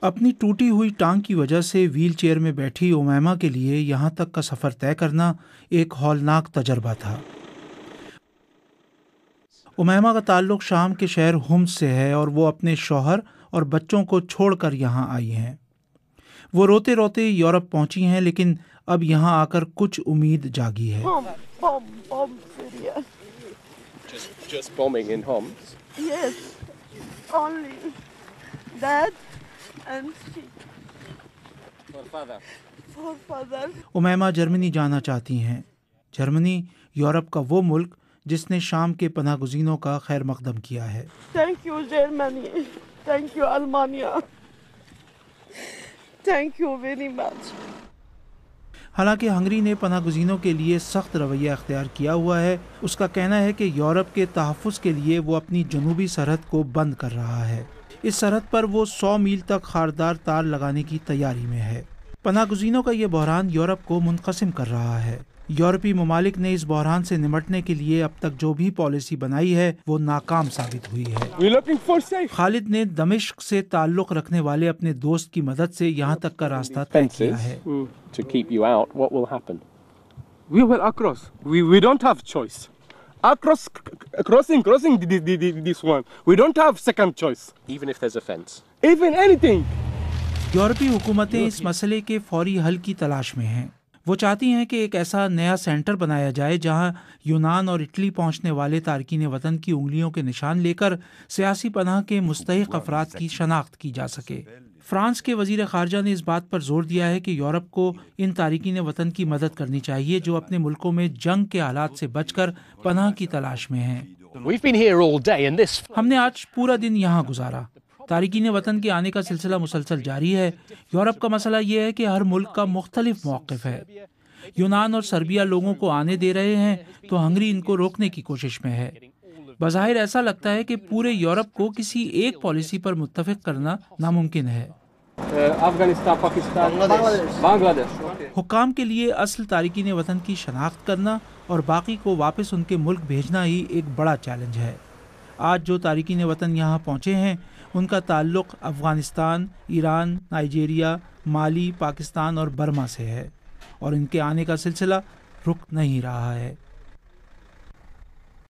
اپنی ٹوٹی ہوئی ٹانگ کی وجہ سے ویل چیئر میں بیٹھی امیمہ کے لیے یہاں تک کا سفر طے کرنا ایک ہولناک تجربہ تھا۔ امیمہ کا تعلق شام کے شہر ہومس سے ہے اور وہ اپنے شوہر اور بچوں کو چھوڑ کر یہاں آئی ہیں۔ وہ روتے روتے یورپ پہنچی ہیں، لیکن اب یہاں آ کر کچھ امید جاگی ہے۔ Just bombing in Homs? Yes, only that and she. For father. For father. Umaima Germany جانا چاہتی ہیں۔ جرمنی یورپ کا وہ ملک جس نے شام کے پناہ گزینوں کا خیر مقدم کیا ہے۔ Thank you Germany. Thank you Almania. Thank you very much. حالانکہ ہنگری نے پناہ گزینوں کے لیے سخت رویہ اختیار کیا ہوا ہے، اس کا کہنا ہے کہ یورپ کے تحفظ کے لیے وہ اپنی جنوبی سرحد کو بند کر رہا ہے۔ اس سرحد پر وہ 100 میل تک خاردار تار لگانے کی تیاری میں ہے۔ پناہ گزینوں کا یہ بحران یورپ کو منقسم کر رہا ہے۔ یورپی ممالک نے اس بحران سے نمٹنے کے لیے اب تک جو بھی پالیسی بنائی ہے وہ ناکام ثابت ہوئی ہے۔ خالد نے دمشق سے تعلق رکھنے والے اپنے دوست کی مدد سے یہاں تک کا راستہ طے کیا ہے۔ To keep you out, what will happen? We will across. We don't have choice. Crossing this one. We don't have second choice. Even if there's a fence? Even anything. یورپی حکومتیں اس مسئلے کے فوری حل کی تلاش میں ہیں۔ وہ چاہتی ہیں کہ ایک ایسا نیا سینٹر بنایا جائے جہاں یونان اور اٹلی پہنچنے والے تارکین وطن کی انگلیوں کے نشان لے کر سیاسی پناہ کے مستحق افراد کی شناخت کی جا سکے۔ فرانس کے وزیر خارجہ نے اس بات پر زور دیا ہے کہ یورپ کو ان تارکین وطن کی مدد کرنی چاہیے جو اپنے ملکوں میں جنگ کے حالات سے بچ کر پناہ کی تلاش میں ہیں۔ ہم نے آج پورا دن یہاں گزارا۔ تارکین وطن کے آنے کا سلسلہ مسلسل جاری ہے۔ یورپ کا مسئلہ یہ ہے کہ ہر ملک کا مختلف موقف ہے۔ یونان اور سربیا لوگوں کو آنے دے رہے ہیں تو ہنگری ان کو روکنے کی کوشش میں ہے۔ بظاہر ایسا لگتا ہے کہ پورے یورپ کو کسی ایک پالیسی پر متفق کرنا ناممکن ہے۔ Afghanistan, Pakistan, Bangladesh. حکام کے لیے اصل تارکین وطن کی شناخت کرنا اور باقی کو واپس ان کے ملک بھیجنا ہی ایک بڑا چیلنج ہے۔ آج جو تارکین وطن یہاں پہنچے ہیں ان کا تعلق افغانستان، ایران، نائجیریا، مالی، پاکستان اور برما سے ہے، اور ان کے آنے کا سلسلہ رک نہیں رہا ہے۔